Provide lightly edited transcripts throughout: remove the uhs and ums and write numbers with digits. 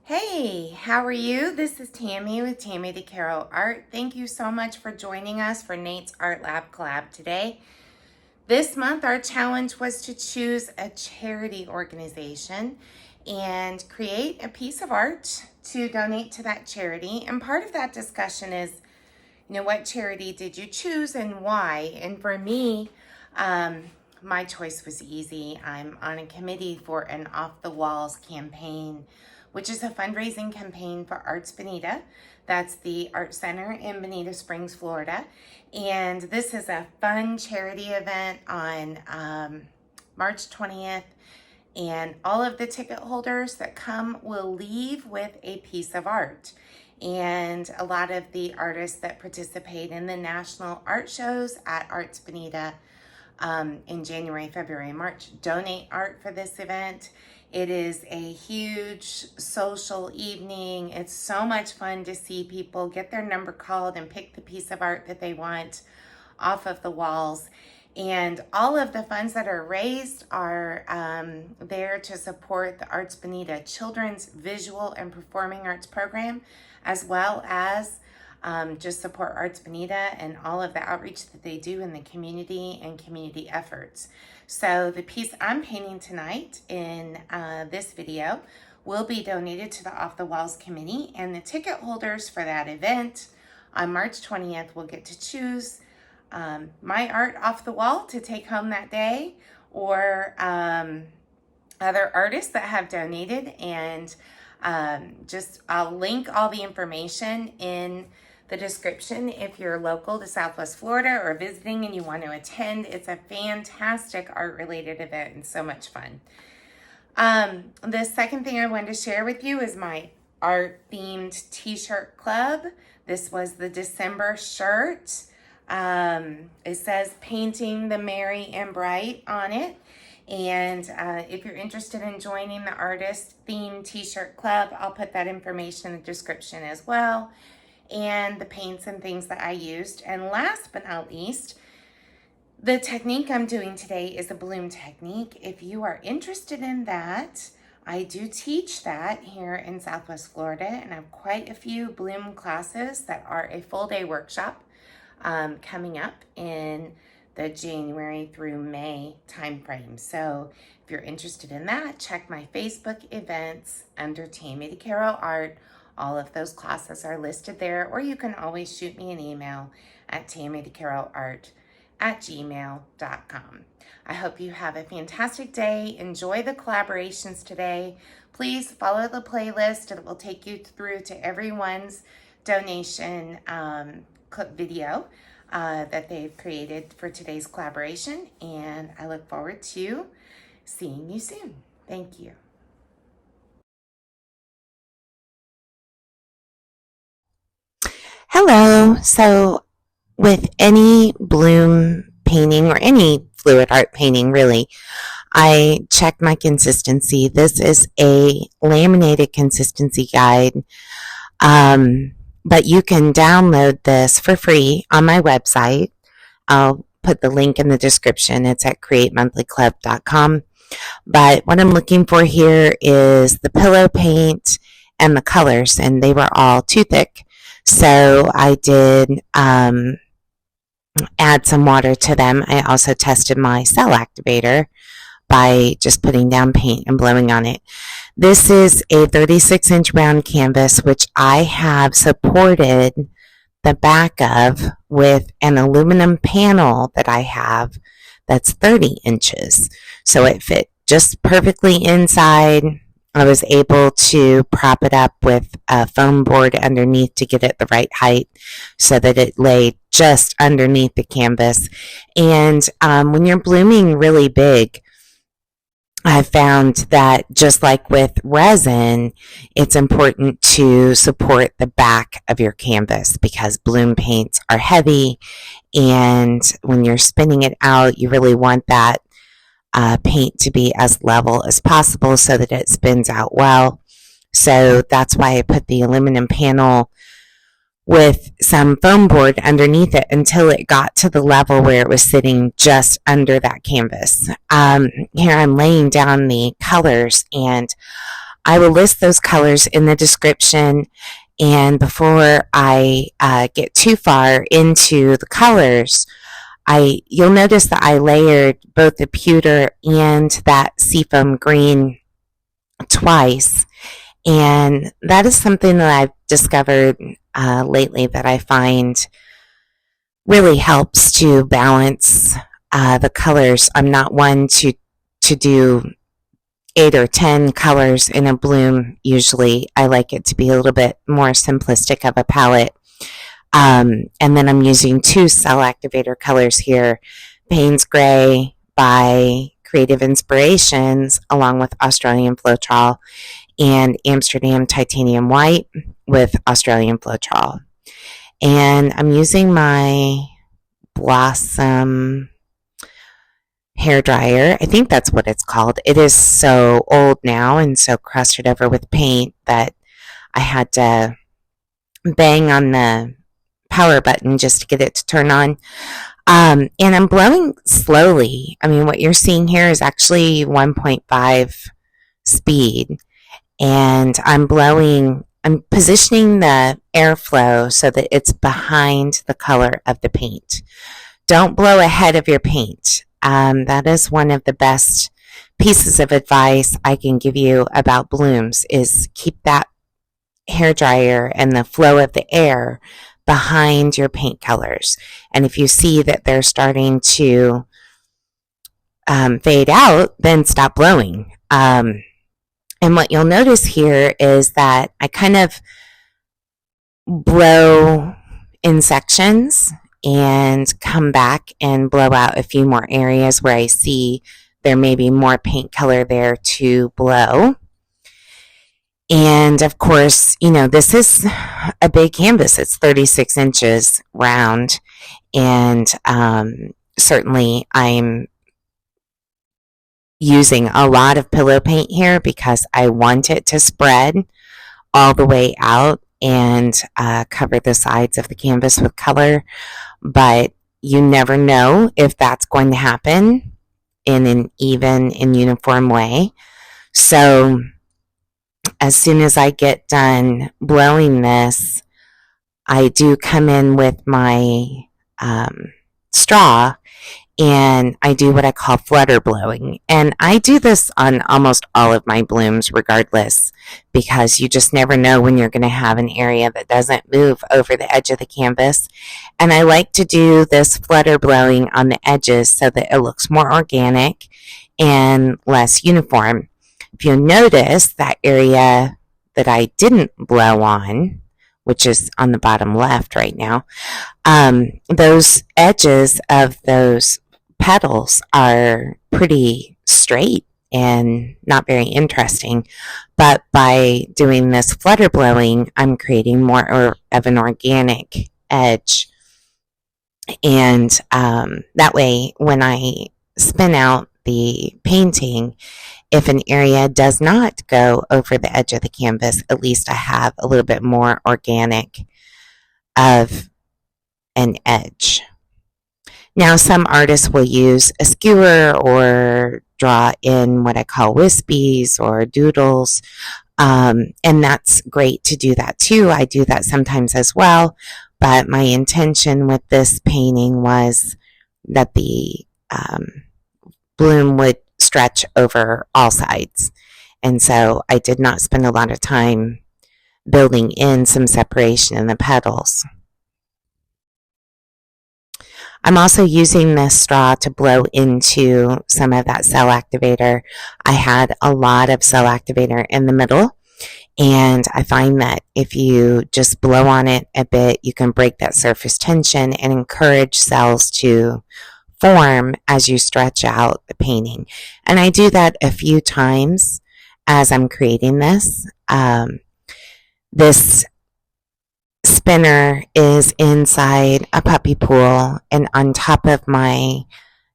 Hey, how are you? This is Tammy with Tammy DecoArt. Thank you so much for joining us for Nate's Art Lab Collab today. This month, our challenge was to choose a charity organization and create a piece of art to donate to that charity. And part of that discussion is, what charity did you choose and why? And for me, my choice was easy. I'm on a committee for an Off the Walls campaign, which is a fundraising campaign for Arts Bonita. That's the art center in Bonita Springs, Florida. And this is a fun charity event on March 20th. And all of the ticket holders that come will leave with a piece of art. And a lot of the artists that participate in the national art shows at Arts Bonita in January, February, and March donate art for this event. It is a huge social evening. It's so much fun to see people get their number called and pick the piece of art that they want off of the walls. And all of the funds that are raised are there to support the Arts Bonita Children's Visual and Performing Arts Program, as well as just support Arts Bonita and all of the outreach that they do in the community and community efforts. So the piece I'm painting tonight in this video will be donated to the Off the Walls Committee, and the ticket holders for that event on March 20th will get to choose my art off the wall to take home that day, or other artists that have donated. And I'll link all the information in the description if you're local to Southwest Florida or visiting and you want to attend. It's a fantastic art related event and so much fun. The second thing I wanted to share with you is my art themed t-shirt club. This was the December shirt. It says Painting the Merry and Bright on it. And if you're interested in joining the artist themed t-shirt club, I'll put that information in the description as well, and the paints and things that I used. And last but not least, the technique I'm doing today is a bloom technique. If you are interested in that, I do teach that here in Southwest Florida, and I have quite a few bloom classes that are a full day workshop coming up in the January through May timeframe. So if you're interested in that, check my Facebook events under Tammy DecoArt. All of those classes are listed there, or you can always shoot me an email at tammydecoart@gmail.com. I hope you have a fantastic day. Enjoy the collaborations today. Please follow the playlist. It will take you through to everyone's donation clip video that they've created for today's collaboration. And I look forward to seeing you soon. Thank you. Hello. So with any bloom painting or any fluid art painting, really, I check my consistency. This is a laminated consistency guide, but you can download this for free on my website. I'll put the link in the description. It's at createmonthlyclub.com. But what I'm looking for here is the pillow paint and the colors, and they were all too thick. So I did add some water to them. I also tested my cell activator by just putting down paint and blowing on it. This is a 36-inch round canvas, which I have supported the back of with an aluminum panel that I have that's 30 inches. So it fit just perfectly inside. I was able to prop it up with a foam board underneath to get it the right height so that it lay just underneath the canvas. And when you're blooming really big, I've found that just like with resin, it's important to support the back of your canvas because bloom paints are heavy, and when you're spinning it out, you really want that paint to be as level as possible so that it spins out well. So that's why I put the aluminum panel with some foam board underneath it until it got to the level where it was sitting just under that canvas. Here I'm laying down the colors, and I will list those colors in the description. And before I get too far into the colors, you'll notice that I layered both the pewter and that seafoam green twice. And that is something that I've discovered lately that I find really helps to balance the colors. I'm not one to do 8 or 10 colors in a bloom usually. I like it to be a little bit more simplistic of a palette. And then I'm using 2 cell activator colors here. Payne's Gray by Creative Inspirations along with Australian Floetrol, and Amsterdam Titanium White with Australian Floetrol. And I'm using my Blossom hair dryer. I think that's what it's called. It is so old now and so crusted over with paint that I had to bang on the power button just to get it to turn on. And I'm blowing slowly. I mean, what you're seeing here is actually 1.5 speed. And I'm positioning the airflow so that it's behind the color of the paint. Don't blow ahead of your paint. That is one of the best pieces of advice I can give you about blooms, is keep that hair dryer and the flow of the air behind your paint colors. And if you see that they're starting to fade out, then stop blowing. And what you'll notice here is that I kind of blow in sections and come back and blow out a few more areas where I see there may be more paint color there to blow. And of course, you know, this is a big canvas. It's 36 inches round. And certainly I'm using a lot of pillow paint here because I want it to spread all the way out and cover the sides of the canvas with color. But you never know if that's going to happen in an even and uniform way. So as soon as I get done blowing this, I do come in with my straw and I do what I call flutter blowing. And I do this on almost all of my blooms regardless, because you just never know when you're going to have an area that doesn't move over the edge of the canvas. And I like to do this flutter blowing on the edges so that it looks more organic and less uniform. If you notice that area that I didn't blow on, which is on the bottom left right now, those edges of those petals are pretty straight and not very interesting. But by doing this flutter blowing, I'm creating more of an organic edge. And that way, when I spin out the painting, if an area does not go over the edge of the canvas, at least I have a little bit more organic of an edge. Now, some artists will use a skewer or draw in what I call wispies or doodles, and that's great to do that too. I do that sometimes as well, but my intention with this painting was that the bloom would stretch over all sides. And so I did not spend a lot of time building in some separation in the petals. I'm also using this straw to blow into some of that cell activator. I had a lot of cell activator in the middle, and I find that if you just blow on it a bit, you can break that surface tension and encourage cells to form as you stretch out the painting. And I do that a few times as I'm creating this. This spinner is inside a puppy pool, and on top of my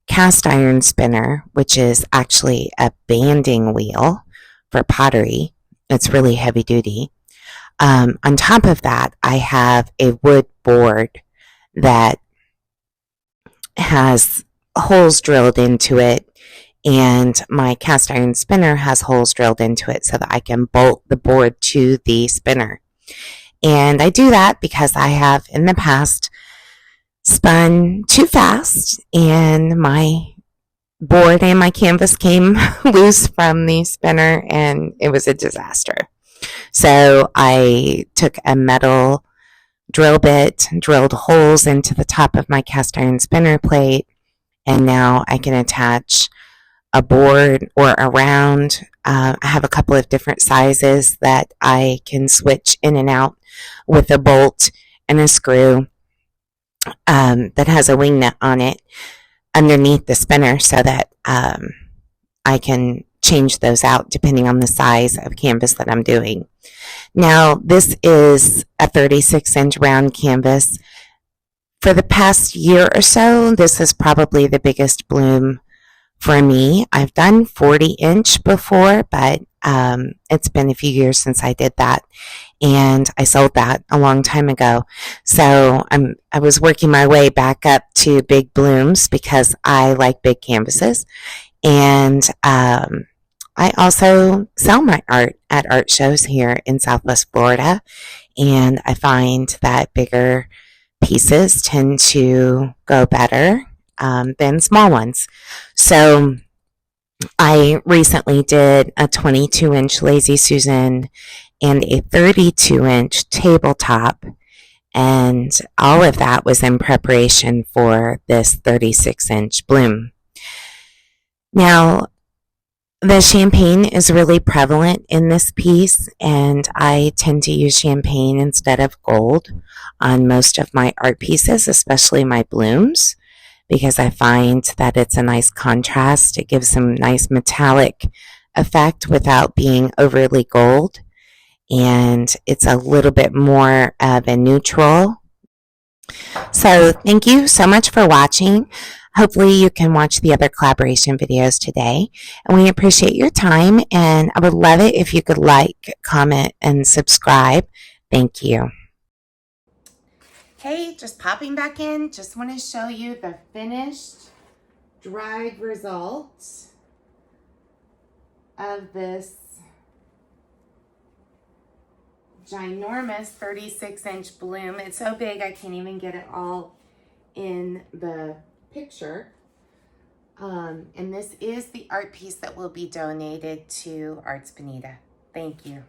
cast iron spinner, which is actually a banding wheel for pottery. It's really heavy duty. On top of that, I have a wood board that has holes drilled into it, and my cast iron spinner has holes drilled into it so that I can bolt the board to the spinner. And I do that because I have in the past spun too fast and my board and my canvas came loose from the spinner and it was a disaster. So I took a metal drill bit, drilled holes into the top of my cast iron spinner plate, and now I can attach a board or a round. I have a couple of different sizes that I can switch in and out with a bolt and a screw that has a wing nut on it underneath the spinner so that I can change those out depending on the size of canvas that I'm doing. Now, this is a 36-inch round canvas. For the past year or so, this is probably the biggest bloom for me. I've done 40-inch before, but it's been a few years since I did that, and I sold that a long time ago. So I was working my way back up to big blooms because I like big canvases, and I also sell my art at art shows here in Southwest Florida, and I find that bigger pieces tend to go better than small ones. So I recently did a 22-inch Lazy Susan and a 32-inch tabletop, and all of that was in preparation for this 36-inch bloom. Now, the champagne is really prevalent in this piece, and I tend to use champagne instead of gold on most of my art pieces, especially my blooms, because I find that it's a nice contrast. It gives some nice metallic effect without being overly gold, and it's a little bit more of a neutral. So thank you so much for watching. Hopefully you can watch the other collaboration videos today, and we appreciate your time, and I would love it if you could like, comment, and subscribe. Thank you. Hey, just popping back in. Just want to show you the finished dried results of this ginormous 36-inch bloom. It's so big I can't even get it all in the picture. And this is the art piece that will be donated to Arts Bonita. Thank you.